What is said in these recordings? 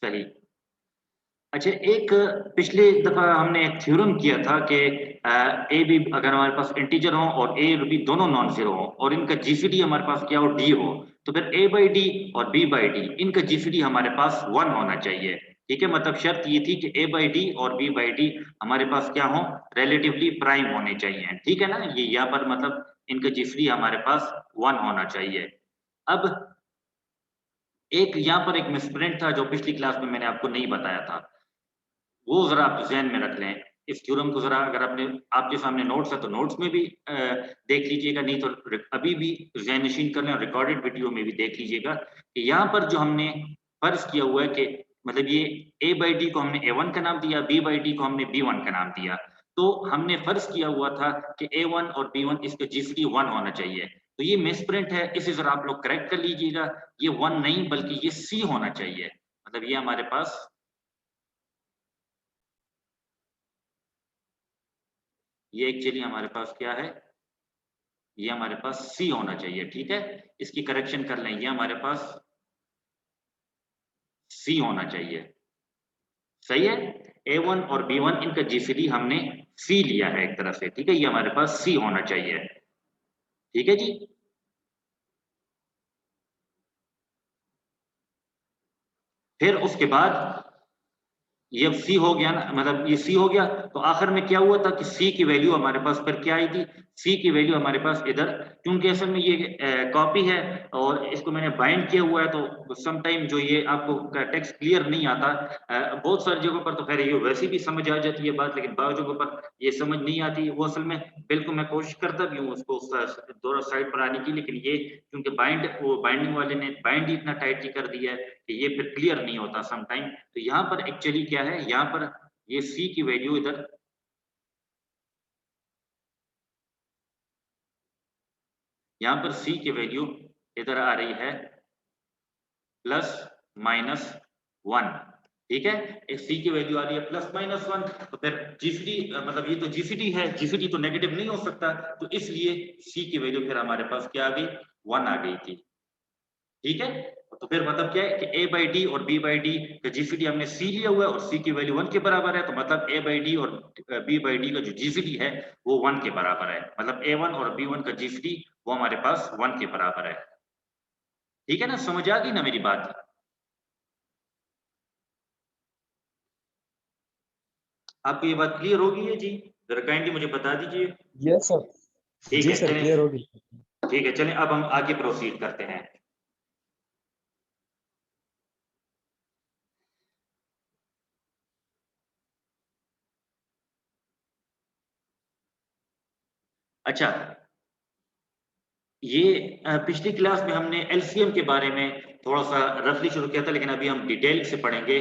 सही। अच्छा, एक पिछली दफा हमने एक थ्योरम किया था कि ए बी अगर हमारे पास इंटीजर हो और ए और बी दोनों नॉन जीरो हो और इनका जीसीडी हमारे पास क्या हो, डी हो, तो फिर ए बाई डी और बी बाई डी इनका जीसीडी हमारे पास 1 होना चाहिए। ठीक है, मतलब शर्त ये थी कि ए बाई डी और बी बाई डी हमारे पास क्या हो, रिलेटिवली प्राइम होने चाहिए। ठीक है ना, ये यहाँ पर मतलब इनका जीसीडी हमारे पास 1 होना चाहिए। अब एक यहाँ पर एक मिसप्रिंट था जो पिछली क्लास में मैंने आपको नहीं बताया था, वो ज़रा आप ज़हन में रख लें। इस थ्योरम को ज़रा अगर आपके सामने नोट्स है तो नोट्स में भी देख लीजिएगा, नहीं तो अभी भी ज़हन-नशीं कर लें और रिकॉर्डेड वीडियो में भी देख लीजिएगा कि यहाँ पर जो हमने फ़र्ज़ किया हुआ है कि मतलब ये ए बाई डी को हमने A1 का नाम दिया, बी बाई डी को हमने B1 का नाम दिया। तो हमने फ़र्ज़ किया हुआ था कि A1 और B1 इसका जीसीडी 1 होना चाहिए। तो ये मिसप्रिंट है, इसे ज़रा आप लोग करेक्ट कर लीजिएगा। ये 1 नहीं बल्कि ये C होना चाहिए। मतलब ये हमारे पास ये एक्चुअली हमारे पास क्या है, ये हमारे पास सी होना चाहिए। ठीक है, इसकी करेक्शन कर लें, ये हमारे पास सी होना चाहिए। सही है, A1 और B1 इनका जीसीडी हमने सी लिया है एक तरह से। ठीक है, ये हमारे पास सी होना चाहिए। ठीक है जी। फिर उसके बाद ये अब सी हो गया ना, मतलब ये सी हो गया, तो आखिर में क्या हुआ था कि सी की वैल्यू हमारे पास फिर क्या आई थी, सी की वैल्यू हमारे पास इधर, क्योंकि असल में ये कॉपी है और इसको मैंने बाइंड किया हुआ है, तो सम टाइम जो ये आपको टेक्स्ट क्लियर नहीं आता। बहुत सारी जगहों पर तो खैर ये वैसे भी समझ आ जाती है बात, लेकिन बहुत जगहों पर ये समझ नहीं आती। वो असल में बिल्कुल मैं कोशिश करता भी हूँ उसको दोनों साइड पर आने की, लेकिन ये क्योंकि वो बाइंडिंग वाले ने बाइंड ही इतना टाइटली कर दिया है कि ये फिर क्लियर नहीं होता सम टाइम। तो यहाँ पर एक्चुअली क्या है, यहाँ पर ये C की वैल्यू इधर, यहाँ पर C की वैल्यू इधर आ रही है प्लस माइनस 1। ठीक है, एक C की वैल्यू आ रही है प्लस माइनस 1, तो फिर जीसीडी मतलब ये तो जीसीडी है, जीसीडी तो नेगेटिव नहीं हो सकता, तो इसलिए C की वैल्यू फिर हमारे पास क्या आ गई, 1 आ गई थी। ठीक है, तो फिर मतलब क्या है कि ए बाई डी और बी बाई डी का जीसीडी हमने सी लिया हुआ है और सी की वैल्यू 1 के बराबर है, तो मतलब ए बाई डी और बी बाई डी का जो जीसीडी है वो 1 के बराबर है। मतलब A1 और B1 का जीसीडी वो हमारे पास 1 के बराबर है। ठीक है ना, समझ आ गई ना मेरी बात? आपको ये बात क्लियर होगी है जी? जरा काइंडली मुझे बता दीजिए। Yes sir. ठीक जी है, सर, चलें। क्लियर होगी। ठीक है, चलें अब हम आगे प्रोसीड करते हैं। अच्छा, ये पिछली क्लास में हमने एलसीएम के बारे में थोड़ा सा रफली शुरू किया था, लेकिन अभी हम डिटेल से पढ़ेंगे।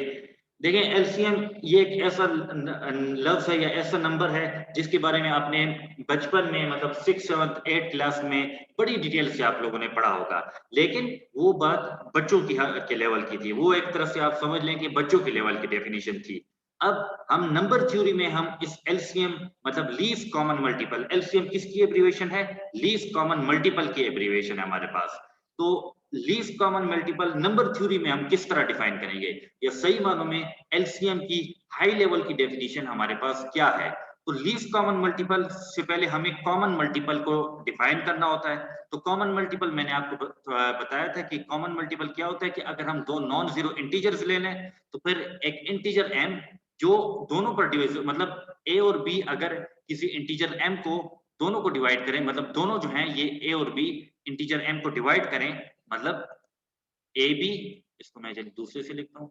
देखें, एलसीएम ये एक ऐसा लफ्ज है या ऐसा नंबर है जिसके बारे में आपने बचपन में मतलब 6, 7, 8 क्लास में बड़ी डिटेल से आप लोगों ने पढ़ा होगा, लेकिन वो बात बच्चों के लेवल की थी। वो एक तरह से आप समझ लें कि बच्चों के लेवल की डेफिनेशन थी। अब हम नंबर थ्योरी में हम इस एलसीएम मतलब लीस्ट कॉमन मल्टीपल, एलसीएम किसकी एब्रीविएशन है, लीस्ट कॉमन मल्टीपल की एब्रीविएशन है हमारे पास। तो least common multiple number theory में हम किस तरह डिफाइन करेंगे, या सही मानों में एलसीएम की हाई लेवल की डेफिनेशन हमारे पास क्या है। तो लीस्ट कॉमन मल्टीपल से पहले हमें कॉमन मल्टीपल को डिफाइन करना होता है। तो कॉमन मल्टीपल मैंने आपको बताया था कि कॉमन मल्टीपल क्या होता है कि अगर हम दो नॉन जीरो इंटीजर्स ले लें, तो फिर एक इंटीजर m जो दोनों पर डिवाइड, मतलब a और b अगर किसी इंटीजर m को दोनों को डिवाइड करें, मतलब दोनों जो हैं ये a और b इंटीजर m को डिवाइड करें, मतलब ए बी, इसको मैं दूसरे से लिखता हूं,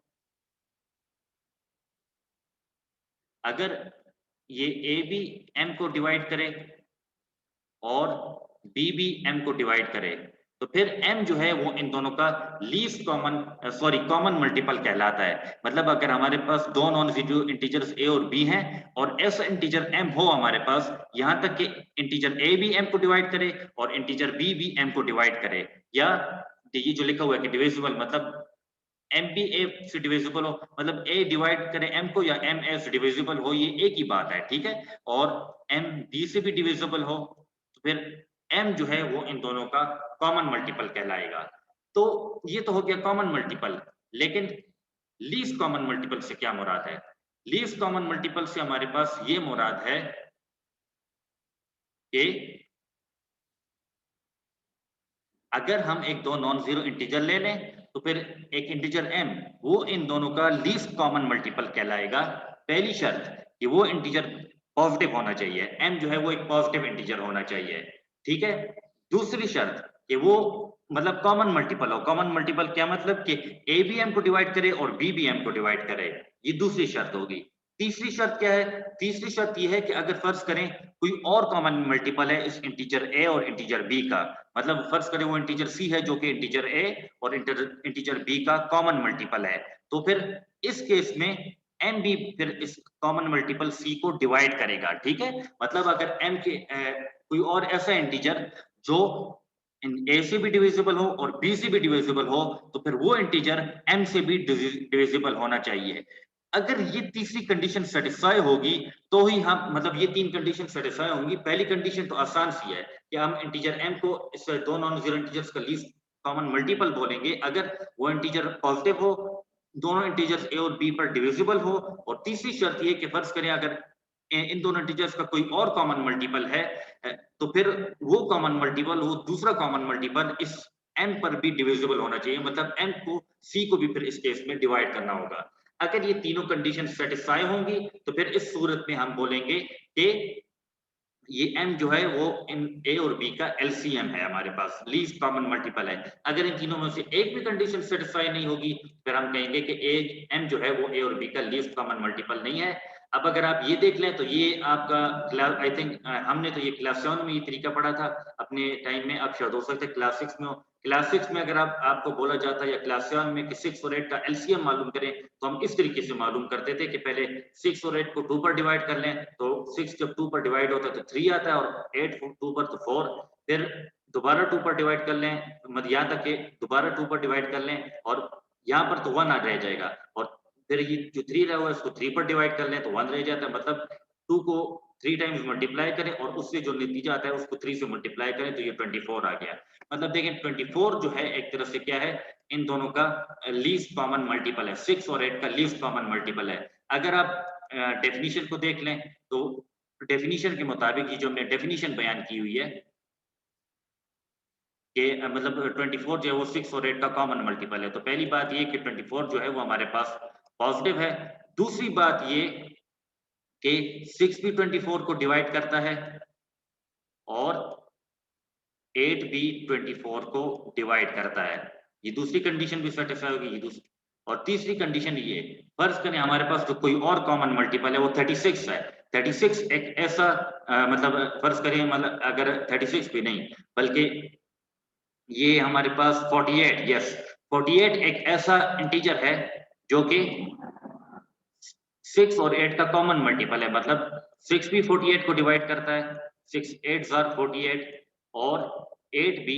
अगर ये ए बी एम को डिवाइड करे और बी बी एम को डिवाइड करे, तो फिर m जो है वो इन दोनों का least common sorry common multiple कहलाता है। मतलब अगर हमारे पास दो नॉन जीरो इंटीजर्स a और b हैं और ऐसा इंटीजर m हो हमारे पास, यहां तक कि इंटीजर a भी m को डिवाइड करे और इंटीजर b भी m को डिवाइड करे, या ये जो लिखा हुआ है कि डिविजिबल, मतलब एम बी ए से डिविजिबल हो, मतलब ए डिवाइड करे एम को या एम ए से डिविजिबल हो, ये एक ही बात है। ठीक है, और एम बी से भी डिविजिबल हो, तो फिर एम जो है वो इन दोनों का कॉमन मल्टीपल कहलाएगा। तो ये तो हो गया कॉमन मल्टीपल। लेकिन लीस्ट कॉमन मल्टीपल से क्या मुराद है? लीस्ट कॉमन मल्टीपल से हमारे पास ये मुराद है कि अगर हम एक दो नॉन जीरो इंटीजर ले लें तो फिर एक इंटीजर m वो इन दोनों का लीस्ट कॉमन मल्टीपल कहलाएगा। पहली शर्त कि वो इंटीजर पॉजिटिव होना चाहिए, m जो है वो एक पॉजिटिव इंटीजर होना चाहिए, ठीक है। दूसरी शर्त कि वो मतलब कॉमन मल्टीपल हो। कॉमन मल्टीपल क्या मतलब कि a भी m को डिवाइड करे और b भी m को डिवाइड करे, ये दूसरी शर्त होगी। तीसरी शर्त क्या है? तीसरी शर्त ये है कि अगर फर्ज करें कोई और कॉमन मल्टीपल है इस इंटीजर a और इंटीजर b का, मतलब फर्ज करें वो इंटीजर c है जो कि इंटीजर a और इंटीजर b का कॉमन मल्टीपल है, तो फिर इस केस में m भी फिर इस कॉमन मल्टीपल c को डिवाइड करेगा, ठीक है। मतलब अगर m के कोई और ऐसा इंटीजर जो a से भी डिविजिबल हो और b से भी डिविजिबल हो तो फिर वो इंटीजर m से भी डिविजिबल होना चाहिए। अगर ये तीसरी कंडीशन सेटिस्फाई होगी तो ही हम मतलब ये तीन कंडीशन सेटिस्फाई होंगी। पहली कंडीशन तो आसान सी है कि हम इंटीजर m को इस दो नॉन जीरो इंटीजर्स का लीस्ट कॉमन मल्टीपल बोलेंगे अगर वो इंटीजर पॉजिटिव हो, दोनों इंटीजर्स a और b पर डिविजिबल हो, और तीसरी शर्त ये कि फर्ज करें अगर इन दोनों इंटीजर्स का कोई और कॉमन मल्टीपल है तो फिर वो कॉमन मल्टीपल, वो दूसरा कॉमन मल्टीपल इस m पर भी डिविजिबल होना चाहिए, मतलब m को c को भी फिर इस केस में डिवाइड करना होगा। अगर ये तीनों कंडीशन सेटिस्फाई होंगी तो फिर इस सूरत में हम बोलेंगे कि ये m जो है वो इन a और b का LCM है, हमारे पास लीस्ट कॉमन मल्टीपल है। अगर इन तीनों में से एक भी कंडीशन सेटिस्फाई नहीं होगी फिर हम कहेंगे कि m जो है वो a और b का लीस्ट कॉमन मल्टीपल नहीं है। अब अगर आप ये देख लें तो ये आपका क्लास आई थिंक हमने तो ये क्लास 7 में ये तरीका पढ़ा था अपने टाइम में, अब शायद हो सकता है क्लास 6 में हो। क्लास 6 में अगर आपको बोला जाता है या क्लास 7 में कि 6 और 8 का LCM मालूम करें तो हम इस तरीके से मालूम करते थे कि पहले 6 और 8 को 2 पर डिवाइड कर लें तो 6 जब 2 पर डिवाइड होता है तो 3 आता है और 8 2 पर तो 4, फिर दोबारा 2 पर डिवाइड कर लें मतलब यहाँ तक कि दोबारा 2 पर डिवाइड कर लें और यहाँ पर तो 1 आ रह जाएगा, और फिर ये जो 3 रहा हुआ है इसको 3 पर डिवाइड कर लें तो 1 रह जाता है, मतलब 2 को 3 टाइम्स मल्टीप्लाई करें और उससे जो नतीजा आता है उसको 3 से मल्टीप्लाई करें तो ये 24 आ गया। मतलब देखें 24 जो है एक तरह से क्या है, इन दोनों का लीस्ट कॉमन मल्टीपल है, 6 और 8 का लीस्ट कॉमन मल्टीपल है। अगर आप डेफिनेशन को देख लें तो डेफिनेशन के मुताबिक ये जो हमने डेफिनेशन बयान की हुई है कि मतलब 24 जो है वो 6 और 8 का कॉमन मल्टीपल है, तो पहली बात ये कि 24 जो है वो हमारे पास पॉजिटिव है। दूसरी बात ये कि 6 भी 24 को डिवाइड करता है और 8 भी 24 को डिवाइड करता है, ये दूसरी कंडीशन भी सेटिस्फाई होगी, ये दूसरी। और तीसरी कंडीशन ये, फर्ज करें हमारे पास जो कोई और कॉमन मल्टीपल है वो 36 है। 36 एक ऐसा मतलब फर्ज करें मतलब अगर 36 भी नहीं बल्कि ये हमारे पास 48, यस 48 एक ऐसा इंटीजर है जो कि 6 और 8 का कॉमन मल्टीपल है, मतलब 6 भी 48 को डिवाइड करता है, 6 8 आर 48 और 8 भी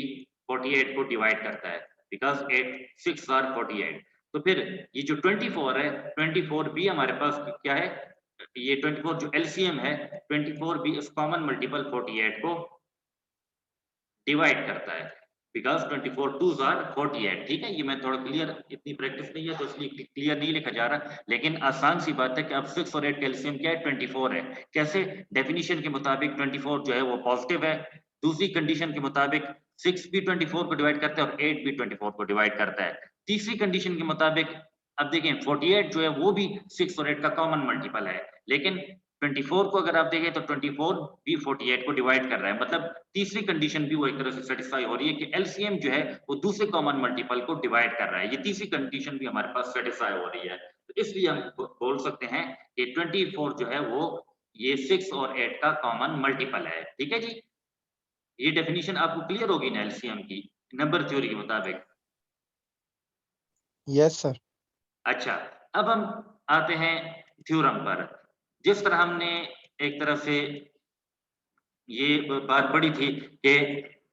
48 को डिवाइड करता है बिकॉज 8 6 आर 48। तो फिर ये जो 24 है 24 भी हमारे पास क्या है, ये 24 जो LCM है 24 भी इस कॉमन मल्टीपल 48 को डिवाइड करता है बिकॉज 24 2s आर 48, ठीक है। ये मैं थोड़ा क्लियर, इतनी प्रैक्टिस नहीं है तो इसलिए क्लियर नहीं लिखा जा रहा, लेकिन आसान सी बात है कि अब 6 और 8 का एलसीएम क्या है 24 है। कैसे? डेफिनेशन के मुताबिक 24 जो है वो पॉजिटिव है, दूसरी कंडीशन के मुताबिक 6 भी 24 को डिवाइड करता है और 8 भी 24 को डिवाइड करता है। तीसरी कंडीशन के मुताबिक अब देखें 48 जो है वो भी 6 और 8 का कॉमन मल्टीपल है, लेकिन 24 को अगर आप देखें तो 24 भी 48 को डिवाइड कर रहा है, मतलब तीसरी कंडीशन भी वो एक तरह से सेटिस्फाई हो रही है कि एलसीएम जो है वो दूसरे कॉमन मल्टीपल को डिवाइड कर रहा है, ये तीसरी कंडीशन भी हमारे पास सेटिस्फाई हो रही है। तो इसलिए हम बोल सकते हैं कि 24 जो है वो ये 6 और 8 का कॉमन मल्टीपल है, ठीक है जी। ये डेफिनेशन आपको क्लियर होगी ना एलसीएम की नंबर थ्योरी के मुताबिक? Yes sir. अच्छा, अब हम आते हैं थ्योरम पर। जिस तरह हमने एक तरह से ये बात पढ़ी थी कि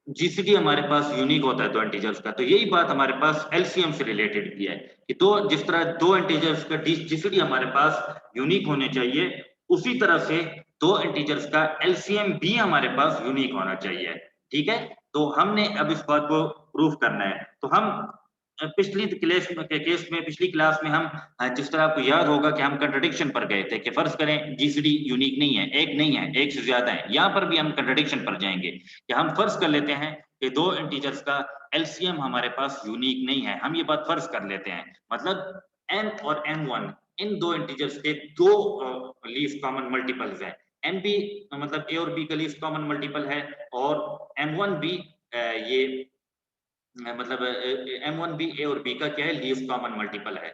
जीसीडी हमारे पास यूनिक होता है दो इंटीजर्स का, तो यही बात हमारे पास एलसीएम से रिलेटेड भी है कि दो जिस तरह दो इंटीजर्स का जीसीडी हमारे पास यूनिक होने चाहिए, उसी तरह से दो इंटीजर्स का एलसीएम भी हमारे पास यूनिक होना चाहिए, ठीक है। तो हमने अब इस बात को प्रूफ करना है, तो हम पिछली क्लास के केस में पिछली क्लास में हम जिस तरह आपको याद होगा कि हम कंट्रडिक्शन पर गए थे कि फर्ज करें जीसीडी यूनिक नहीं है, एक नहीं है, एक से ज्यादा है। यहाँ पर भी हम कंट्रडिक्शन पर जाएंगे कि हम फर्ज कर लेते हैं कि दो इंटीजर्स का एलसीएम हमारे पास यूनिक नहीं है। हम ये बात फर्ज कर लेते हैं, मतलब m और m1 इन दो इंटीजर्स के दो लीस्ट कॉमन मल्टीपल्स हैं। m भी मतलब a और b का लीस्ट कॉमन मल्टीपल है और m1 भी ये मतलब m1 भी a और b का क्या है, लीस्ट कॉमन मल्टीपल है।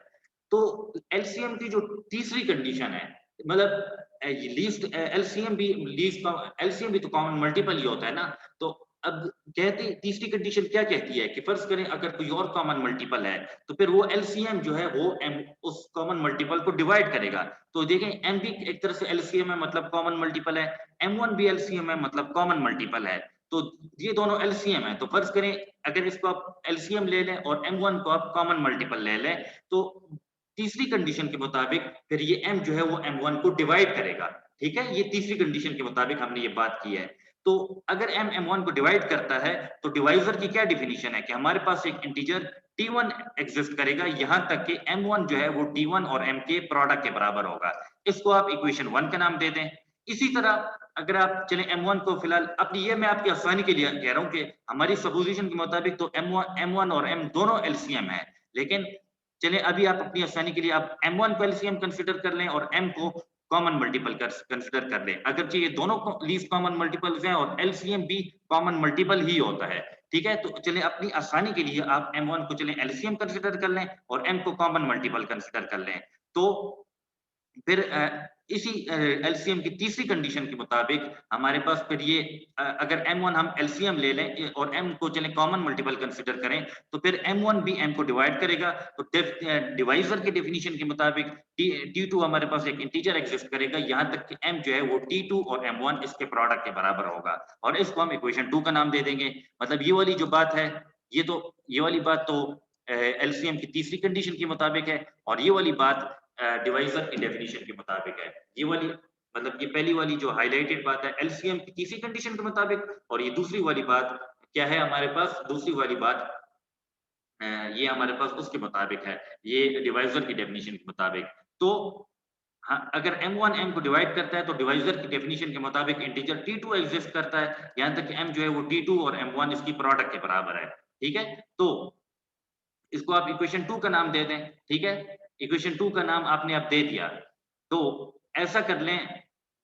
तो एलसीएम की जो तीसरी कंडीशन है, मतलब लीस्ट एलसीएम भी तो कॉमन मल्टीपल ही होता है ना। तो अब कहते तीसरी कंडीशन क्या कहती है कि फर्ज करें अगर कोई और कॉमन मल्टीपल है तो फिर वो एलसीएम जो है वो उस कॉमन मल्टीपल को डिवाइड करेगा। तो देखें एम भी एक तरह से एलसीएम है, मतलब कॉमन मल्टीपल है, m1 भी एलसीएम है, मतलब कॉमन मल्टीपल है। तो ये दोनों एलसीएम है। तो फर्ज करें अगर इसको आप एलसीएम ले लें और m1 को आप कॉमन मल्टीपल ले लें, तो तीसरी कंडीशन के मुताबिक फिर ये m जो है वो m1 को डिवाइड करेगा। ठीक है, ये तीसरी कंडीशन के मुताबिक हमने ये बात की है। तो अगर m m1 को डिवाइड करता है तो डिवाइजर की क्या डेफिनेशन है कि हमारे पास एक इंटीजर t1 एग्जिस्ट करेगा यहां तक कि m1 जो है वो t1 और m के प्रोडक्ट के बराबर होगा। इसको आप इक्वेशन 1 का नाम दे दें। इसी तरह अगर आप चलें m1 को फिलहाल अपनी, ये मैं आपकी आसानी के लिए कह रहा हूं कि हमारी सपोजिशन के मुताबिक तो m1 और m दोनों एलसीएम है, लेकिन चलिए अभी आप अपनी आसानी के लिए आप m1 को एलसीएम कंसीडर कर लें और m को कॉमन मल्टीपल कंसीडर कर लें। अगर ये दोनों लीस्ट कॉमन मल्टीपल्स हैं और एलसीएम भी कॉमन मल्टीपल ही होता है। ठीक है, तो चलिए अपनी आसानी के लिए आप m1 को चलें एलसीएम कंसीडर कर लें और m को कॉमन मल्टीपल कंसीडर कर लें। तो फिर इसी एलसीएम की तीसरी कंडीशन के मुताबिक हमारे पास फिर ये अगर m1 हम एलसीएम ले लें और m को चलें कॉमन मल्टीपल कंसीडर करें तो फिर m1 भी m को डिवाइड करेगा। तो डिवाइजर के डेफिनेशन के मुताबिक t2 हमारे पास एक इंटीजर एग्जिस्ट करेगा यहां तक कि m जो है वो t2 और m1 इसके प्रोडक्ट के बराबर होगा और इसको हम इक्वेशन 2 का नाम दे देंगे। मतलब ये वाली जो बात है, ये वाली बात तो एलसीएम की तीसरी कंडीशन के मुताबिक है और ये वाली बात डिवाइजर की डेफिनेशन के मुताबिक है। ये वाली मतलब ये पहली वाली जो हाईलाइटेड बात है एलसीएम की तीसरी कंडीशन के मुताबिक, और ये दूसरी वाली बात क्या है हमारे पास, दूसरी वाली बात ये हमारे पास उसके मुताबिक है, ये डिवाइजर की डेफिनेशन के मुताबिक। तो हाँ, अगर m1 m को डिवाइड करता है तो डिवाइजर की डेफिनेशन के मुताबिक इंटीजर t2 एग्जिस्ट करता है यहां तक कि m जो है वो t2 और m1 इसकी प्रोडक्ट के बराबर है। ठीक है, तो इसको आप इक्वेशन 2 का नाम दे दें। ठीक है, इक्वेशन 2 का नाम आपने अब दे दिया। तो ऐसा कर लें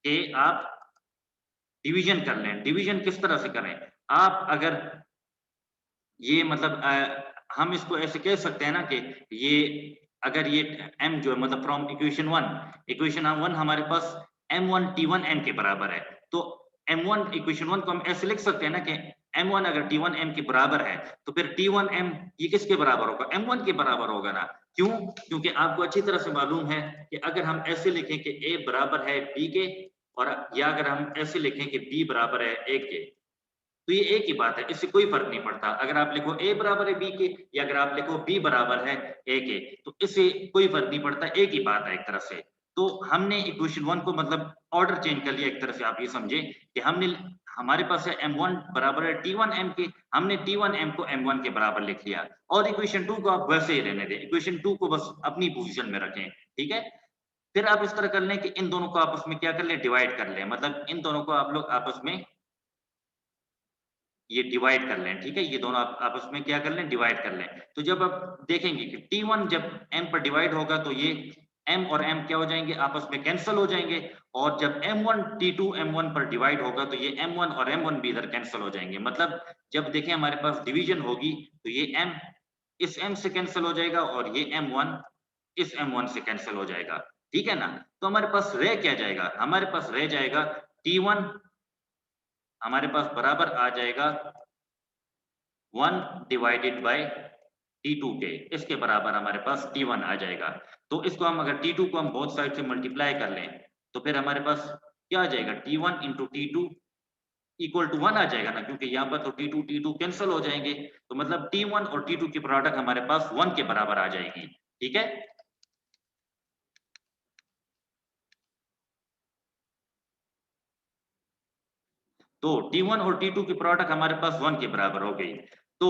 कि आप डिवीजन कर लें। डिवीजन किस तरह से करें? आप अगर ये मतलब हम इसको ऐसे कह सकते हैं ना कि ये अगर ये m जो है मतलब फ्रॉम इक्वेशन 1 हमारे पास m1 t1 m के बराबर है। तो m1 इक्वेशन 1 को हम ऐसे लिख सकते हैं ना कि m1 अगर t1 m के बराबर है तो फिर t1 m ये किसके बराबर होगा? m1 के बराबर होगा ना। क्यों? क्योंकि आपको अच्छी तरह से मालूम है कि अगर हम ऐसे लिखें कि a बराबर है b के, और या अगर हम ऐसे लिखें कि b बराबर है a के, तो ये एक ही बात है, इससे कोई फर्क नहीं पड़ता। अगर आप लिखो a बराबर है b के या अगर आप लिखो b बराबर है a के, तो इससे कोई फर्क नहीं पड़ता, एक ही बात है एक तरह से। तो हमने इक्वेशन 1 को मतलब ऑर्डर चेंज कर लिया एक तरह से, आप ये समझे कि हमने हमारे पास है m1 बराबर है t1 m के, हमने t1 m को m1 के बराबर लिख लिया और इक्वेशन 2 को आप वैसे ही रहने दें, इक्वेशन 2 को बस अपनी पोजीशन में रखें। ठीक है, फिर आप इस तरह कर लें कि इन दोनों को आपस में क्या कर लें, डिवाइड कर लें, मतलब इन दोनों को आप लोग आपस में ये डिवाइड कर लें। ठीक है, ये दोनों आप आपस में क्या कर लें, डिवाइड कर लें। तो जब आप देखेंगे कि t1 जब m पर डिवाइड होगा तो ये m और m क्या हो जाएंगे, आपस में कैंसिल हो जाएंगे, और जब m1 t2 m1 पर डिवाइड होगा तो ये m1 और m1 भी इधर कैंसिल हो जाएंगे। मतलब जब देखें हमारे पास डिवीजन होगी तो ये m इस m से कैंसिल हो जाएगा और ये m1 इस m1 से कैंसिल हो जाएगा। ठीक है ना, तो हमारे पास रह क्या जाएगा, हमारे पास रह जाएगा t1 हमारे पास बराबर आ जाएगा 1 डिवाइडेड बाय T2 के, इसके बराबर हमारे पास T1 आ जाएगा। तो इसको हम अगर T2 को हम बोथ साइड से मल्टीप्लाई कर लें तो फिर हमारे पास क्या आ जाएगा, T1 into T2 equal to 1 आ जाएगा ना, क्योंकि यहाँ पर तो T2 T2 कैंसिल हो जाएंगे, तो मतलब T1 और T2 की प्रोडक्ट हमारे पास 1 के बराबर आ जाएगी। ठीक है, तो T1 और T2 की प्रोडक्ट हमारे पास 1 के बराबर हो गई। तो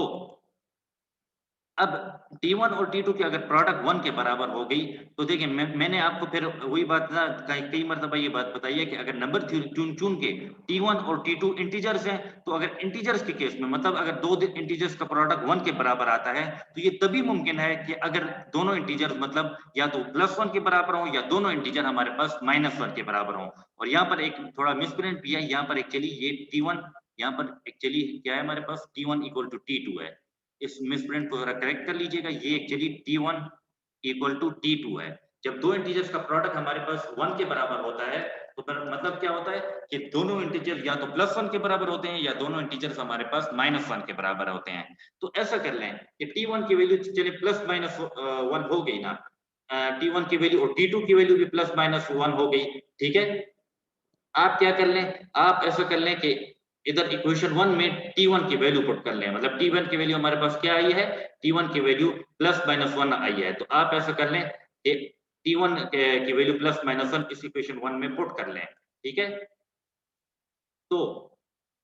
अब T1 और T2 की अगर प्रोडक्ट 1 के बराबर हो गई तो देखिए मैंने आपको फिर वही बात ना कई मरतबा ये बात बताई है कि अगर नंबर चुन चुन के T1 और T2 इंटीजर्स हैं तो अगर इंटीजर्स के केस में मतलब अगर दो इंटीजर्स का प्रोडक्ट 1 के बराबर आता है तो ये तभी मुमकिन है कि अगर दोनों इंटीजर्स मतलब या तो +1 के बराबर हो या दोनों इंटीजर हमारे पास -1 के बराबर हो। और यहाँ पर एक थोड़ा मिसप्रिंट भी है, यहाँ पर एक्चुअली ये T1 यहाँ पर एक्चुअली क्या है हमारे पास T1 = T2 है। इस मिसप्रिंट को जरा करेक्ट कर लीजिएगा। ये एक्चुअली T1 = T2 है। जब दो इंटीजर्स का प्रोडक्ट हमारे पास 1 के बराबर होता है तो फिर मतलब क्या होता है कि दोनों इंटीजर या तो +1 के बराबर होते हैं या दोनों इंटीजर्स हमारे पास -1 के बराबर होते हैं। तो ऐसा कर लें कि T1 की वैल्यू चलिए +-1 हो गई ना, T1 की वैल्यू और T2 की वैल्यू भी +-1 हो गई, ठीक है। आप क्या कर लें, आप ऐसा कर लें कि इधर इक्वेशन 1 में T1 की वैल्यू पुट कर लें, मतलब T1 की वैल्यू हमारे पास क्या आई है, T1 की वैल्यू +-1 आई है। तो आप ऐसा कर लें कि T1 की वैल्यू +-1 इस इक्वेशन 1 में पुट कर लें, ठीक है। तो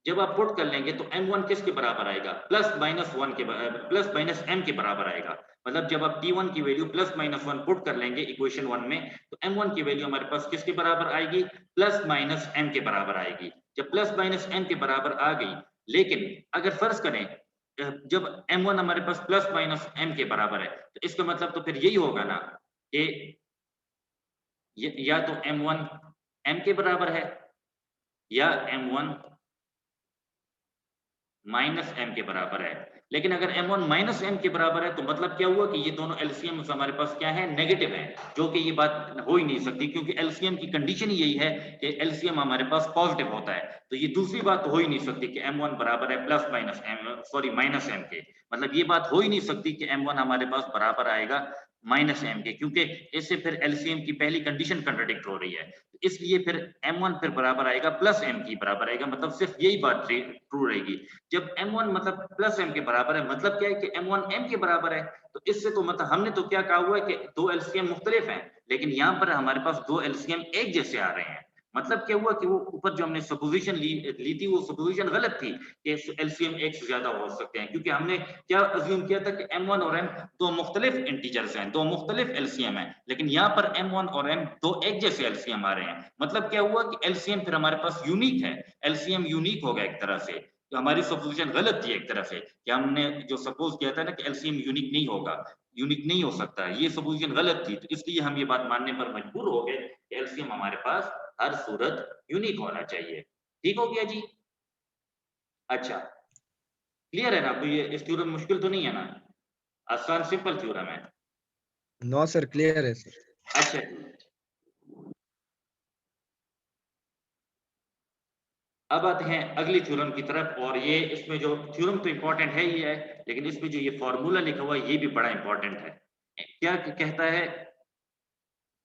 जब आप पुट कर लेंगे तो m1 किसके बराबर आएगा, +-m के बराबर आएगा। मतलब जब आप T1 की वैल्यू +-1 पुट कर लेंगे इक्वेशन 1 में तो m1 की वैल्यू हमारे पास किसके बराबर आएगी, +-m के बराबर आएगी। जब +-m के बराबर आ गई, लेकिन अगर फर्ज करें जब m1 हमारे पास +-m के बराबर है तो इसका मतलब तो फिर यही होगा ना कि या तो m1 m के बराबर है या m1 -m के बराबर है। लेकिन अगर m1 -m के बराबर है तो मतलब क्या हुआ कि ये दोनों एलसीएम हमारे पास क्या है, नेगेटिव है, जो कि ये बात हो ही नहीं सकती क्योंकि एलसीएम की कंडीशन ही यही है कि एलसीएम हमारे पास पॉजिटिव होता है। तो ये दूसरी बात तो हो ही नहीं सकती कि m1 बराबर है -m के। मतलब ये बात हो ही नहीं सकती कि m1 हमारे पास बराबर आएगा -m के, क्योंकि इससे फिर एलसीएम की पहली कंडीशन कंट्राडिक्ट हो रही है। इसलिए फिर m1 फिर बराबर आएगा +m की बराबर आएगा, मतलब सिर्फ यही बात ट्रू रहेगी। जब m1 मतलब +m के बराबर है, मतलब क्या है कि m1 m के बराबर है। तो इससे तो मतलब हमने तो क्या कहा हुआ है कि दो एलसीएम मुख्तलिफ हैं, लेकिन यहाँ पर हमारे पास दो एलसीएम एक जैसे आ रहे हैं। मतलब क्या हुआ कि वो ऊपर जो हमने सपोजिशन ली थी वो सपोजिशन गलत थी कि एलसीएम एक से ज्यादा हो सकते हैं, क्योंकि हमने क्या अज्यूम किया था कि m1 और m दो मुख्तलिफ इंटीजर्स हैं, दो मुख्तलिफ एलसीएम हैं, लेकिन यहाँ पर m1 और m दो एक जैसे एलसीएम आ रहे हैं। मतलब क्या हुआ कि एलसीएम फिर हमारे पास यूनिक है, एलसीएम यूनिक होगा एक तरह से। तो हमारी सपोजिशन गलत थी एक तरह से कि हमने जो सपोज किया था ना कि एलसीएम यूनिक नहीं होगा, यूनिक नहीं हो सकता है, ये सपोजिशन गलत थी। तो इसलिए हम ये बात मानने पर मजबूर हो गए कि एलसीएम हमारे पास हर सूरत यूनिक होना चाहिए। ठीक हो गया जी? अच्छा, क्लियर है ना? कोई इस थ्योरम मुश्किल तो नहीं है ना? आसान सिंपल थ्योरम है। नो सर, क्लियर है सर। अच्छा, अब आते हैं अगली थ्योरम की तरफ, और ये इसमें जो थ्योरम तो इंपॉर्टेंट है ही है, लेकिन इसमें जो ये फॉर्मूला लिखा हुआ है ये भी बड़ा इंपॉर्टेंट है। क्या कहता है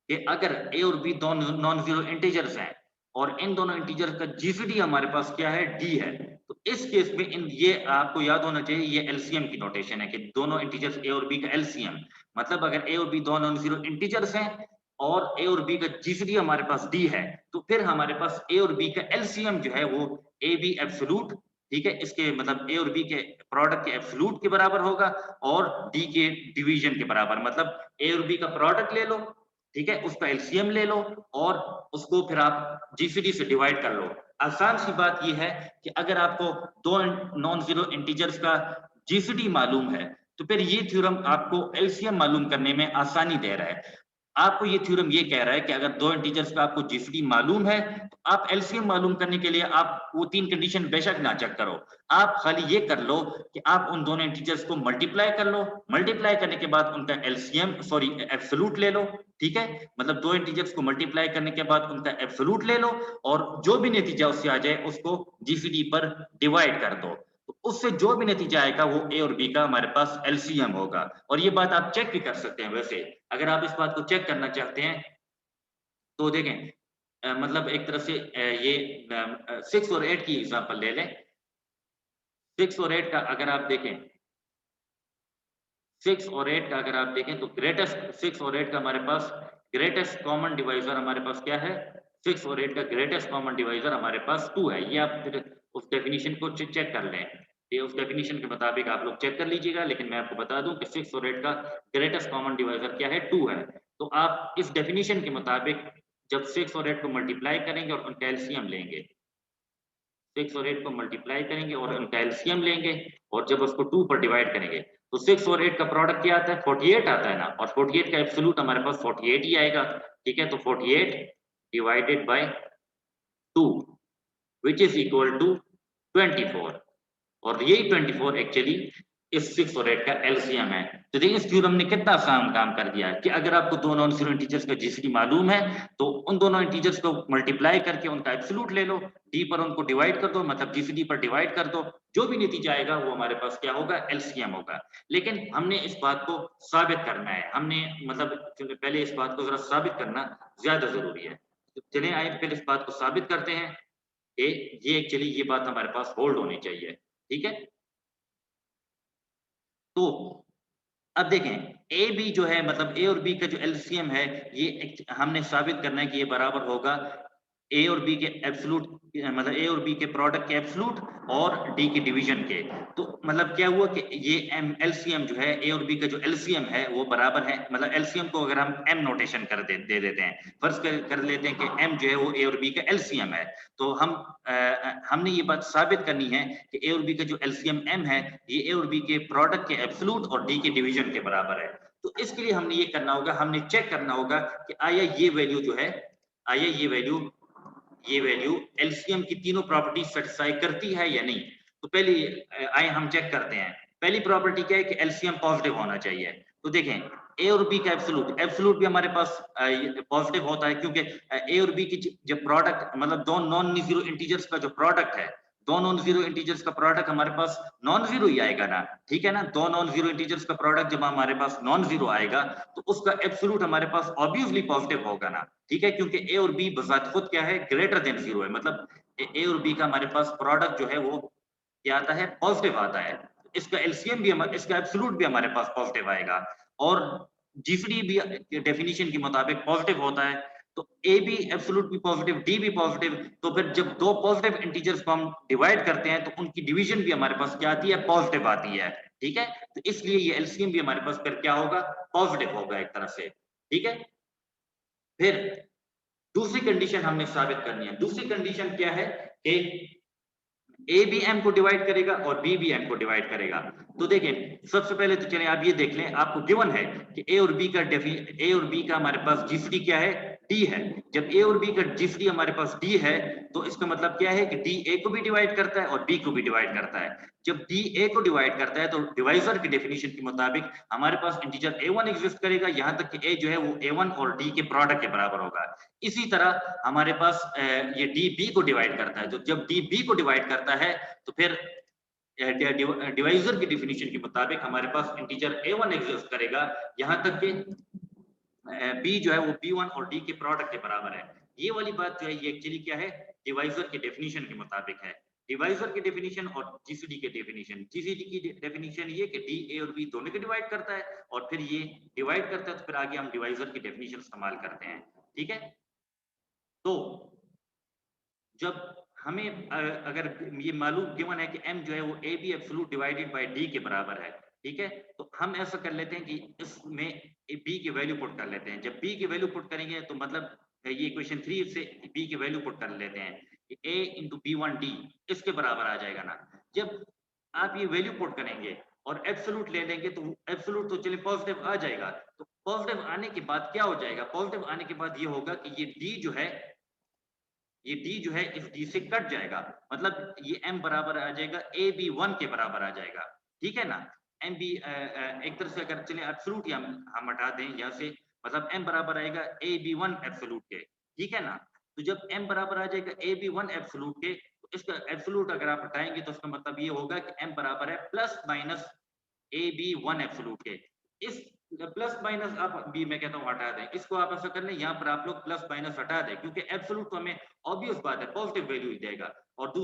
कि अगर ए और बी दोनों नॉन जीरो इंटीजर्स हैं और इन दोनों इंटीजर्स का जीसीडी हमारे पास क्या है, डी है, तो इस केस में इन ये आपको याद होना चाहिए, ये एलसीएम की नोटेशन है कि दोनों इंटीजर्स ए और बी का एलसीएम। मतलब अगर ए और बी दोनों नॉन जीरो इंटीजर्स हैं और ए और बी का जीसीडी हमारे पास डी है, तो फिर हमारे पास ए और बी का एलसीएम जो है वो ए बी एब्सोल्यूट, ठीक है, इसके मतलब ए और बी के प्रोडक्ट के एब्सोल्यूट के बराबर होगा और डी के डिवीजन के बराबर। मतलब ए और बी का प्रोडक्ट ले लो, ठीक है, उसका एलसीएम ले लो और उसको फिर आप जीसीडी से डिवाइड कर लो। आसान सी बात ये है कि अगर आपको दो नॉन जीरो इंटीजर्स का जीसीडी मालूम है तो फिर ये थ्योरम आपको एलसीएम मालूम करने में आसानी दे रहा है। आपको ये थ्योरम ये कह रहा है कि अगर दो इंटीजर्स का आपको जीसीडी मालूम है तो आप एलसीएम मालूम करने के लिए आप वो तीन कंडीशन बेशक ना चेक करो, आप खाली ये कर लो कि आप उन दोनों इंटीजर्स को मल्टीप्लाई कर लो, मल्टीप्लाई करने के बाद उनका एलसीएम सॉरी एब्सोल्यूट ले लो, ठीक है। मतलब दो इंटीजर्स को मल्टीप्लाई करने के बाद उनका एब्सोल्यूट ले लो और जो भी नतीजा उससे आ जाए उसको जीसीडी पर डिवाइड कर दो, तो उससे जो भी नतीजा आएगा वो ए और बी का हमारे पास एलसीएम होगा। और ये बात आप चेक भी कर सकते हैं, वैसे अगर आप इस बात को चेक करना चाहते हैं तो देखें मतलब एक तरह से ये 6 और 8 की एग्जांपल ले लें। 6 और 8 का अगर आप देखें, 6 और 8 का अगर आप देखें तो ग्रेटेस्ट 6 और 8 का हमारे पास ग्रेटेस्ट कॉमन डिवाइजर हमारे पास क्या है, 6 और 8 का ग्रेटेस्ट कॉमन डिवाइजर हमारे पास 2 है। ये आप फिर उस डेफिनेशन को चेक कर लें। ये उस डेफिनेशन के मुताबिक आप लोग चेक कर लीजिएगा, लेकिन मैं आपको बता दूं कि 6 और 8 का ग्रेटेस्ट कॉमन डिवाइजर क्या है, 2 है। तो आप इस डेफिनेशन के मुताबिक जब 6 और 8 को मल्टीप्लाई करेंगे और उनका एलसीएम लेंगे, 6 और 8 को मल्टीप्लाई करेंगे और उनका एलसीएम लेंगे और जब उसको 2 पर डिवाइड करेंगे, तो 6 और 8 का प्रोडक्ट क्या आता है, 48 आता है ना, और 48 का एब्सोल्यूट हमारे पास 48 ही आएगा, ठीक है। तो 48 divided by 2 which is equal to 24, और यही 24 एक्चुअली इस 6 और 8 का एलसीएम है। तो देखिए इस थ्योरम ने कितना आसान काम कर दिया है कि अगर आपको दो नॉन जीरो इंटीजर्स का जीसीडी मालूम है तो उन दोनों इंटीजर्स को मल्टीप्लाई करके उनका एब्सोल्यूट ले लो, डी पर उनको डिवाइड कर दो, मतलब जीसीडी पर डिवाइड कर दो, जो भी नतीजा आएगा वो हमारे पास क्या होगा, एलसीएम होगा। लेकिन हमने इस बात को साबित करना है, हमने मतलब पहले इस बात को जरा साबित करना ज्यादा जरूरी है। तो चलिए आइए पहले इस बात को साबित करते हैं कि ये एक्चुअली ये बात हमारे पास होल्ड होनी चाहिए, ठीक है। तो अब देखें ए बी जो है, मतलब ए और बी का जो एलसीएम है, ये हमने साबित करना है कि ये बराबर होगा ए और बी के एब्सोल्यूट, मतलब ए और बी के प्रोडक्ट के एब्सोल्यूट और डी की डिवीजन के। तो मतलब क्या हुआ कि ये एम एलसीएम जो है, ए और बी का जो एलसीएम है वो बराबर है, मतलब एलसीएम को अगर हम एम नोटेशन दे देते हैं, फर्ज कर लेते हैं कि एम जो है वो ए और बी का एलसीएम है, तो हमने ये बात साबित करनी है कि ए और बी का जो एलसीएम एम है, ये ए और बी के प्रोडक्ट के एब्सोल्यूट और डी के डिवीजन के बराबर है। तो इसके लिए हमने ये करना होगा, हमने चेक करना होगा कि आया ये वैल्यू जो है, आया ये वैल्यू एलसीएम की तीनों प्रॉपर्टी सेटिस्फाई करती है या नहीं। तो पहले आए हम चेक करते हैं। पहली प्रॉपर्टी क्या है कि एलसीएम पॉजिटिव होना चाहिए। तो देखें ए और बी का एब्सोल्यूट, एब्सोल्यूट भी हमारे पास पॉजिटिव होता है, क्योंकि ए और बी की जब प्रोडक्ट, मतलब दो नॉन जीरो इंटीजर्स का जो प्रोडक्ट है, दो नॉन जीरो इंटीजर्स का प्रोडक्ट हमारे पास नॉन जीरो ही आएगा ना, ठीक है ना। दो नॉन जीरो इंटीजर्स का प्रोडक्ट जब हमारे पास नॉन जीरो आएगा तो उसका एब्सोल्यूट हमारे पास ऑब्वियसली पॉजिटिव होगा ना, ठीक है, क्योंकि ए और बी बजात खुद क्या है, ग्रेटर देन जीरो है, मतलब ए और बी का हमारे पास प्रोडक्ट जो है वो क्या आता है, पॉजिटिव आता है। इसका एलसीएम भी, इसका एब्सोल्यूट भी हमारे पास पॉजिटिव आएगा, और जीसीडी भी डेफिनेशन के मुताबिक पॉजिटिव होता है। तो ए भी एब्सोल्यूट भी पॉजिटिव, डी भी पॉजिटिव, तो फिर जब दो पॉजिटिव इंटीजर्स को हम डिवाइड करते हैं तो उनकी डिवीजन भी हमारे पास क्या आती है, पॉजिटिव आती है, ठीक है। तो इसलिए ये एलसीएम भी हमारे पास फिर क्या होगा, पॉजिटिव होगा एक तरह से, ठीक है। फिर दूसरी कंडीशन हमने साबित करनी है। दूसरी कंडीशन क्या है कि ए भी एम को डिवाइड करेगा और बी भी एम को डिवाइड करेगा। तो देखें सबसे पहले तो चलिए आप ये देख लें, आपको गिवन है कि ए और बी का हमारे पास जीसीडी क्या है, डी है। जब ए और बी का जीसीडी हमारे पास डी है तो इसका मतलब क्या है कि डी ए को भी डिवाइड करता है और बी को भी डिवाइड करता है। जब डी ए को डिवाइड करता है तो डिवाइजर की डेफिनेशन के मुताबिक हमारे पास इंटीजर ए1 एग्जिस्ट करेगा, यहां तक कि ए जो है वो ए1 और डी के प्रोडक्ट के बराबर होगा। इसी तरह हमारे पास ये डी बी को डिवाइड करता है, तो जब डी बी को डिवाइड करता है तो फिर डिवाइजर की डेफिनेशन के मुताबिक हमारे पास इंटीजर ए1 एग्जिस्ट करेगा, यहां तक कि बी जो है वो बी1 और डी के प्रोडक्ट के बराबर है। ये वाली बात जो है ये एक्चुअली क्या है, डिवाइजर की डेफिनेशन के मुताबिक है। डिवाइजर की डेफिनेशन और जीसीडी के डेफिनेशन, जीसीडी की डेफिनेशन ये कि डी ए और बी दोनों के डिवाइड करता है और फिर ये डिवाइड करता है, तो फिर आगे हम डिवाइजर की डेफिनेशन इस्तेमाल करते हैं, ठीक है। तो जब हमें अगर ये मालूम गिवन है कि m जो है वो A B absolute divided by D के बराबर है, ठीक है, तो हम ऐसा कर लेते हैं कि इसमें b की वैल्यू पुट कर लेते हैं। जब b की वैल्यू पुट करेंगे तो मतलब ये इक्वेशन 3 से b की वैल्यू पुट कर लेते हैं कि a into B one D इसके बराबर आ जाएगा ना। जब आप ये वैल्यू पुट करेंगे और एब्सोल्यूट ले लेंगे तो एब्सोल्यूट तो चलिए पॉजिटिव आ जाएगा। तो पॉजिटिव आने के बाद क्या हो जाएगा, पॉजिटिव आने के बाद ये होगा कि ये d जो है, ये d जो है इस d से कट जाएगा, मतलब ये m बराबर आ जाएगा ए बी वन के बराबर आ जाएगा, ठीक है ना। एम बी एक तरह से अगर चले एब्सोल्यूट हम हटा दें यहाँ से, मतलब m बराबर आएगा ए बी वन एब्सोल्यूट के, ठीक है ना। तो जब m बराबर आ जाएगा ए बी वन एब्सोल्यूट के, तो इसका एब्सोल्यूट अगर आप हटाएंगे तो इसका मतलब ये होगा कि m बराबर है plus minus A B one absolute के। इस प्लस माइनस आप बी मैं कहता हूँ हटा दें, इसको आप ऐसा कर लें, यहाँ पर आप लोग प्लस माइनस हटा दें, क्योंकि एब्सोल्यूट तो हमें ऑब्वियस बात है पॉजिटिव वैल्यू ही देगा, और तो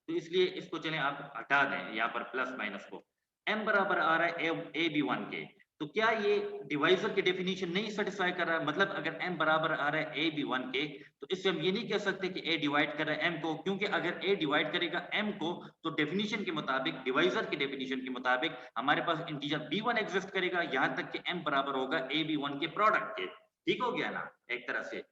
इसलिए इसको चलें आप हटा दें यहाँ पर प्लस माइनस को। m बराबर आ रहा है ए बी वन के, तो क्या ये डिवाइजर की डेफिनेशन नहीं सेटिस्फाई कर रहा है? मतलब अगर m बराबर आ रहा है a b 1 के, तो इससे हम ये नहीं कह सकते कि a डिवाइड कर रहा है m को, क्योंकि अगर a डिवाइड करेगा m को तो डेफिनेशन के मुताबिक, डिवाइजर की डेफिनेशन के मुताबिक हमारे पास इंटीजर b1 एग्जिस्ट करेगा, यहां तक कि m बराबर होगा a b1 के प्रोडक्ट के। ठीक हो गया ना एक तरह से?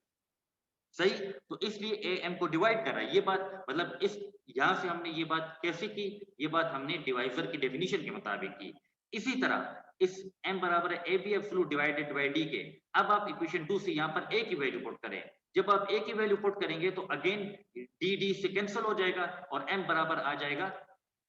सही। तो इसलिए ए एम को डिवाइड कर रहा है। ये बात मतलब इस यहां से हमने ये बात कैसे की? ये बात हमने डिवाइजर की डेफिनेशन के मुताबिक की। इसी तरह इस m बराबर है A B absolute divided by D के। अब आप इक्वेशन 2 से यहां पर a की वैल्यू पुट करें। जब आप a की वैल्यू पुट करेंगे तो अगेन डी से कैंसिल हो जाएगा और m बराबर आ जाएगा,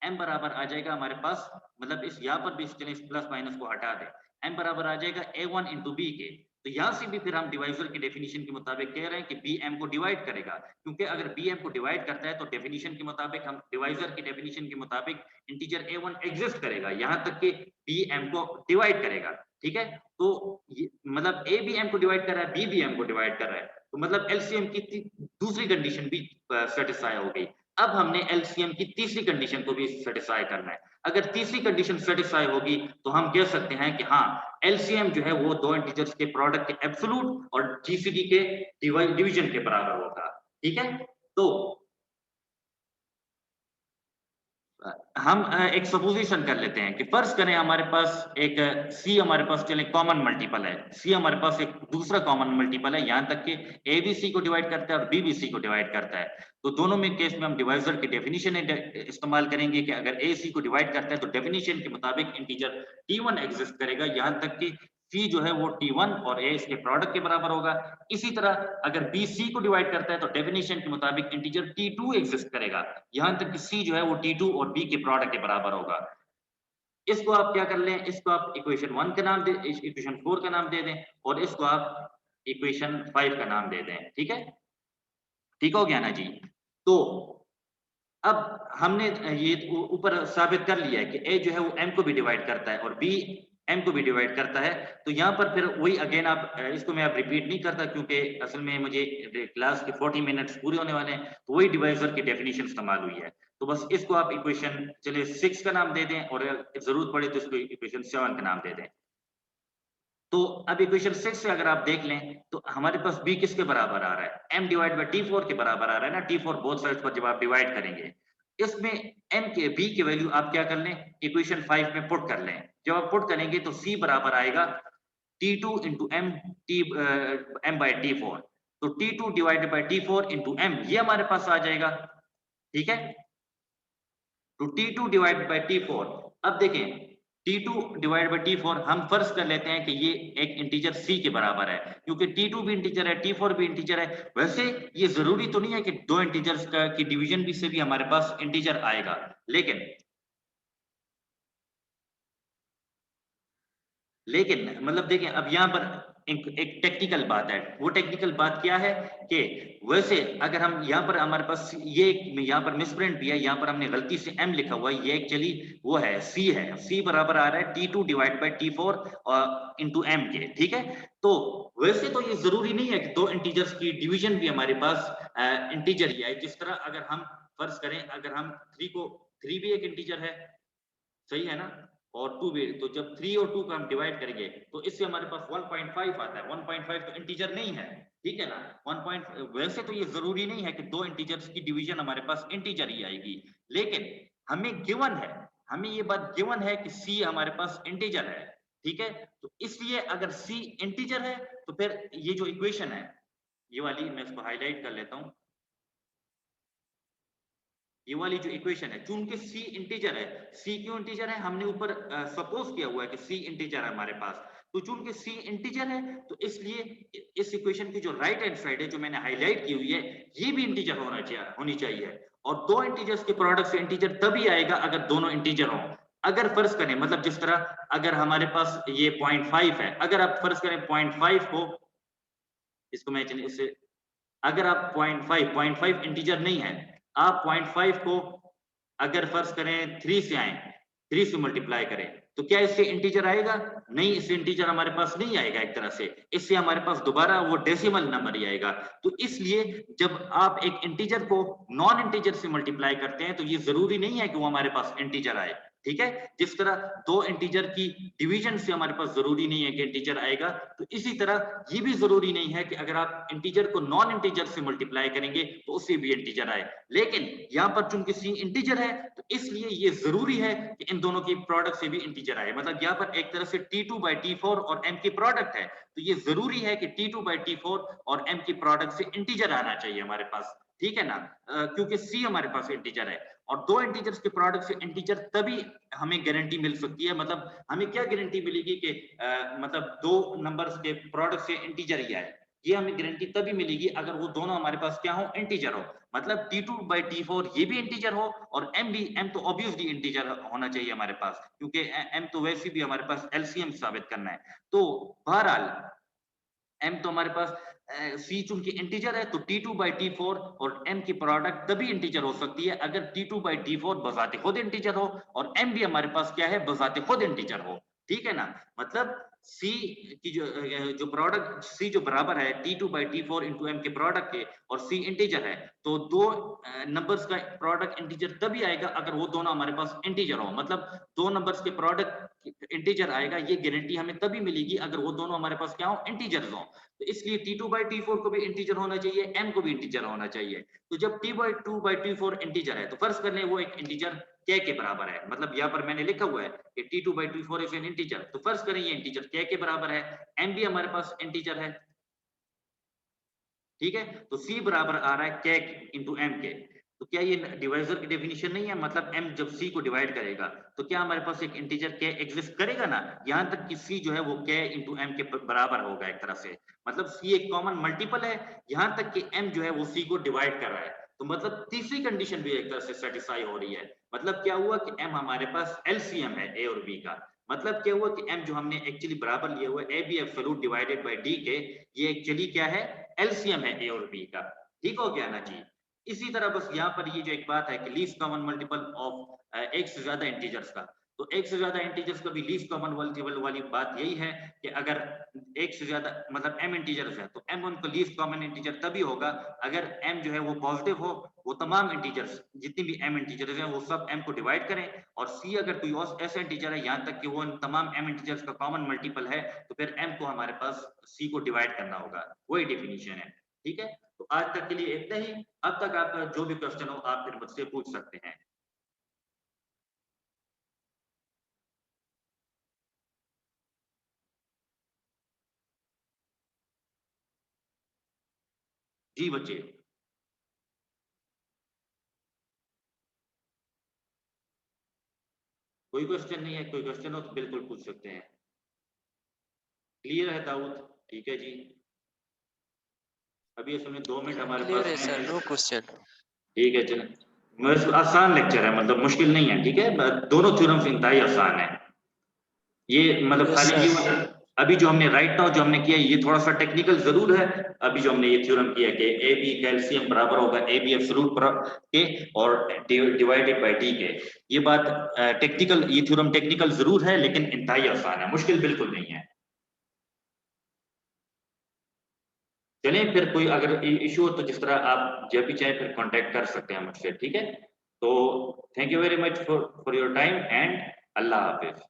m बराबर आ जाएगा हमारे पास, मतलब इस यहां पर भी इस प्लस माइनस को हटा दें, m बराबर आ जाएगा a1 into b के। तो यहां से भी फिर हम डिवाइजर की डेफिनेशन के मुताबिक कह रहे हैं कि बी एम को डिवाइड करेगा, क्योंकि अगर बी एम को डिवाइड करता है तो डेफिनेशन के मुताबिक, हम डिवाइजर की डेफिनेशन के मुताबिक इंटीजर a1 एग्जिस्ट करेगा, यहां तक कि बी एम को डिवाइड करेगा। ठीक है, तो मतलब ए बी एम को डिवाइड कर रहा है, बी बी एम को डिवाइड कर रहा है, तो मतलब एलसीएम की दूसरी कंडीशन भी सेटिस्फाई हो गई। अब हमने एलसीएम की तीसरी कंडीशन को भी सेटिस्फाई करना है। अगर तीसरी कंडीशन सेटिस्फाई होगी तो हम कह सकते हैं कि हाँ, एलसीएम जो है वो दो इंटीजर्स के प्रोडक्ट के एब्सोल्यूट और जीसीडी के डिवीजन के बराबर होगा। ठीक है, तो हम एक सपोजिशन कर लेते हैं कि फर्ज करें हमारे पास एक सी हमारे पास चले कॉमन मल्टीपल है, सी हमारे पास एक दूसरा कॉमन मल्टीपल है, यहां तक कि ए बी सी को डिवाइड करता है और बी बी सी को डिवाइड करता है। तो दोनों में केस में हम डिवाइजर की डेफिनेशन इस्तेमाल करेंगे कि अगर ए सी को डिवाइड करता है तो डेफिनेशन के मुताबिक इंटीजर टी1 एग्जिस्ट करेगा, यहां तक कि सी जो है वो टी1 और ए इसके प्रोडक्ट के बराबर होगा। इसी तरह अगर बी सी को डिवाइड करता है तो डेफिनेशन के मुताबिक इंटीजर टी2 एग्जिस्ट करेगा, यहां तक कि सी जो है वो टी2 और बी के प्रोडक्ट के बराबर होगा। इसको आप क्या कर लें, इसको आप इक्वेशन 1 का नाम दे, इक्वेशन 4 का नाम दे दें और इसको आप इक्वेशन 5 का नाम दे दें। ठीक है, ठीक हो गया ना जी? तो अब हमने ये ऊपर साबित कर लिया है कि ए जो है वो एम को भी डिवाइड करता है और बी एम को भी डिवाइड करता है। तो यहाँ पर फिर वही अगेन आप इसको मैं अब रिपीट नहीं करता, क्योंकि असल में मुझे क्लास के 40 मिनट्स पूरे होने वाले हैं, तो वही डिवाइजर की डेफिनेशन इस्तेमाल हुई है। तो बस इसको आप इक्वेशन चलिए 6 का नाम दे दें और जरूरत पड़े तो इसको इक्वेशन 7 का नाम दे दें। तो अब इक्वेशन 6 से अगर आप देख लें तो हमारे पास b किसके बराबर आ रहा है, m डिवाइड बाय t4 के बराबर आ रहा है ना, t4 बोथ साइड्स पर जब आप डिवाइड करेंगे, इसमें m के b की वैल्यू आप क्या कर लें, इक्वेशन 5 में पुट कर लें। जब आप पुट करेंगे तो c बराबर आएगा t2 into m m by t4, तो t2 divided by t4 into m ये हमारे पास आ जाएगा। ठीक है, तो t2 डिवाइडेड बाय t4, अब देखें t2 डिवाइड बाय t4 हम फर्ज कर लेते हैं कि ये एक इंटीजर c के बराबर है, क्योंकि t2 भी इंटीजर है, t4 भी इंटीजर है। वैसे ये जरूरी तो नहीं है कि दो इंटीजर्स का की डिवीजन भी से भी हमारे पास इंटीजर आएगा, लेकिन मतलब देखिए अब यहाँ पर एक टेक्निकल बात है। वो टेक्निकल बात क्या है कि वैसे अगर हम यहाँ पर हमारे पास ये यहाँ पर मिसप्रिंट भी है, यहाँ पर हमने गलती से m लिखा हुआ है, ये एक्चुअली वो है c है, c बराबर आ रहा है t2 divide by t4 into m के। ठीक है, तो वैसे तो ये जरूरी नहीं है कि दो इंटीजर्स की डिवीजन भी हमारे पास इंटीजर ही है। जिस तरह अगर हम फर्ज करें, अगर हम 3 भी एक इंटीजर है, सही है ना, और 2 भी, तो जब 3 और 2 को हम डिवाइड करेंगे तो इससे हमारे पास 1.5 आता है। 1.5 तो इंटीजर नहीं है, ठीक है ना। 1. वैसे तो ये जरूरी नहीं है कि दो इंटीजर्स की डिवीजन हमारे पास इंटीजर ही आएगी, लेकिन हमें गिवन है, हमें ये बात गिवन है कि c हमारे पास इंटीजर है। ठीक है, तो इसलिए अगर c इंटीजर है तो फिर ये जो इक्वेशन है, ये वाली मैं इसको हाईलाइट कर लेता हूं, ये वाली जो इक्वेशन है, चूंकि c इंटीजर है, c क्यों इंटीजर है, हमने ऊपर सपोज किया हुआ है कि c इंटीजर है हमारे पास, तो चूंकि c इंटीजर है तो इसलिए इस इक्वेशन की जो राइट हैंड साइड है जो मैंने हाईलाइट की हुई है, ये भी इंटीजर होनी चाहिए। और दो इंटीजर्स के प्रोडक्ट से इंटीजर तभी आएगा अगर दोनों इंटीजर हों। अगर फर्ज करें, मतलब जिस तरह अगर हमारे पास ये 0.5 है, अगर आप फर्ज करें 0.5 को, इसको मैं चलिए इससे, अगर आप 0.5 इंटीजर नहीं है, आप 0.5 को अगर फर्ज करें 3 से आए, 3 से मल्टीप्लाई करें, तो क्या इससे इंटीजर आएगा? नहीं, इससे इंटीजर हमारे पास नहीं आएगा। एक तरह से इससे हमारे पास दोबारा वो डेसिमल नंबर ही आएगा। तो इसलिए जब आप एक इंटीजर को नॉन इंटीजर से मल्टीप्लाई करते हैं तो ये जरूरी नहीं है कि वो हमारे पास इंटीजर आए। ठीक है। जिस तरह दो इंटीजर की डिवीजन से हमारे पास जरूरी नहीं है कि इंटीजर आएगा, तो इसी तरह ये भी जरूरी नहीं है कि अगर आप इंटीजर को नॉन इंटीजर से मल्टीप्लाई करेंगे तो उससे भी इंटीजर आए। लेकिन यहाँ पर चूंकि सी इंटीजर है तो इसलिए ये जरूरी है कि इन दोनों की प्रोडक्ट से भी इंटीजर आए। मतलब यहाँ पर एक तरह से T2/T4 और m की प्रोडक्ट है, तो ये जरूरी है कि T2/T4 और m की प्रोडक्ट से इंटीजर आना चाहिए हमारे पास, ठीक है ना। क्योंकि सी हमारे पास इंटीजर है और दो इंटीजर्स के प्रोडक्ट से इंटीजर तभी हमें गारंटी मिल सकती है। मतलब हमें क्या गारंटी मिलेगी कि मतलब दो नंबर्स के प्रोडक्ट से इंटीजर ही आए, ये हमें गारंटी तभी मिलेगी अगर वो दोनों हमारे पास क्या हो, इंटीजर हो। मतलब T2/T4 ये भी इंटीजर हो और m तो ऑब्वियसली इंटीजर होना चाहिए हमारे पास, क्योंकि m तो वैसे भी हमारे पास एलसीएम साबित करना है। तो बहरहाल m तो हमारे पास c चूंकि इंटीजर है तो T2/T4 और m की प्रोडक्ट तभी इंटीजर हो सकती है अगर T2/T4 बजाते खुद इंटीजर हो और m भी हमारे पास क्या है, बजाते खुद इंटीजर हो, ठीक है ना। मतलब c की जो प्रोडक्ट c जो बराबर है T2/T4 इंटू m के प्रोडक्ट के और c इंटीजर है, तो दो नंबर्स का प्रोडक्ट इंटीजर तभी आएगा अगर वो दोनों हमारे पास इंटीजर हो। मतलब दो नंबर्स के प्रोडक्ट इंटीजर आएगा, ये गारंटी हमें तभी मिलेगी अगर वो दोनों हमारे पास क्या हो, इंटीजर्स हो। तो इसलिए T2/T4 को भी इंटीजर होना चाहिए, m को भी इंटीजर होना चाहिए। तो जब T2/T4 इंटीजर है तो फर्ज कर लें वो एक इंटीजर k के बराबर है। मतलब यहाँ पर मैंने लिखा हुआ है कि T2/T4 इज एन इंटीजर, तो फर्ज करें ये इंटीजर k के बराबर है, m भी हमारे पास इंटीजर है, ठीक है। तो c बराबर आ रहा है k इंटू m के। तो क्या ये डिवाइजर की डेफिनेशन नहीं है? मतलब m जब c को डिवाइड करेगा तो क्या हमारे पास एक इंटीजर k एग्जिस्ट करेगा ना, यहां तक कि c जो है वो k इंटू m के बराबर होगा एक तरह से। मतलब c एक कॉमन मल्टीपल है, यहां तक कि m जो है वो c को डिवाइड कर रहा है। तो मतलब तीसरी कंडीशन भी एक तरह से सेटिस्फाई हो रही है। मतलब क्या हुआ कि m हमारे पास एलसीएम है a और b का। मतलब क्या हुआ कि m जो हमने एक्चुअली बराबर लिया हुआ है A B absolute divided by D के, ये एक्चुअली क्या है, एलसीएम है a और b का। ठीक हो गया ना जी। इसी तरह बस यहाँ पर ये जो एक बात है कि लीस्ट कॉमन मल्टीपल ऑफ एक से ज्यादा इंटीजर्स का, तो एक से ज्यादा इंटीजर्स का भी लीस्ट कॉमन मल्टीपल वाली बात यही है कि अगर एक से ज्यादा मतलब m इंटीजर्स है तो m उनका लीस्ट कॉमन इंटीजर तभी होगा अगर m जो है वो पॉजिटिव हो, वो तमाम इंटीजर्स जितनी भी m इंटीजर्स हैं वो सब m को डिवाइड करें, और c अगर कोई और ऐसा इंटीजर है यहाँ तक कि वो इन तमाम m इंटीजर्स का कॉमन मल्टीपल है, तो फिर m को हमारे पास c को डिवाइड करना होगा। वही डेफिनेशन है, ठीक है। तो आज तक के लिए इतना ही। अब तक आपका जो भी क्वेश्चन हो आप फिर मुझसे पूछ सकते हैं। जी बच्चे, कोई क्वेश्चन नहीं है? कोई क्वेश्चन हो तो बिल्कुल पूछ सकते हैं। क्लियर है दाऊद? ठीक है जी। अभी इस समय 2 मिनट हमारे क्लियर पास है सर, हैं। No question. ठीक है चलें। बस आसान लेक्चर है, मतलब मुश्किल नहीं है, ठीक है। दोनों थ्योरम्स इंतहाई आसान है। ये मतलब यस खाली सर। ये अभी जो हमने राइट नाउ जो हमने किया ये थोड़ा सा टेक्निकल जरूर है। अभी जो हमने ये थ्योरम किया कि ए बी कैल्शियम बराबर होगा ए बी एब्सोल्यूट के और डिवाइडेड बाय डी के, ये बात टेक्निकल, ये थ्योरम टेक्निकल जरूर है लेकिन इंतहाई आसान है, मुश्किल बिल्कुल नहीं है। चलिए फिर कोई अगर इशू हो तो जिस तरह आप जब भी चाहे फिर कांटेक्ट कर सकते हैं मुझसे, ठीक है। तो thank you very much for your time and Allah Hafiz.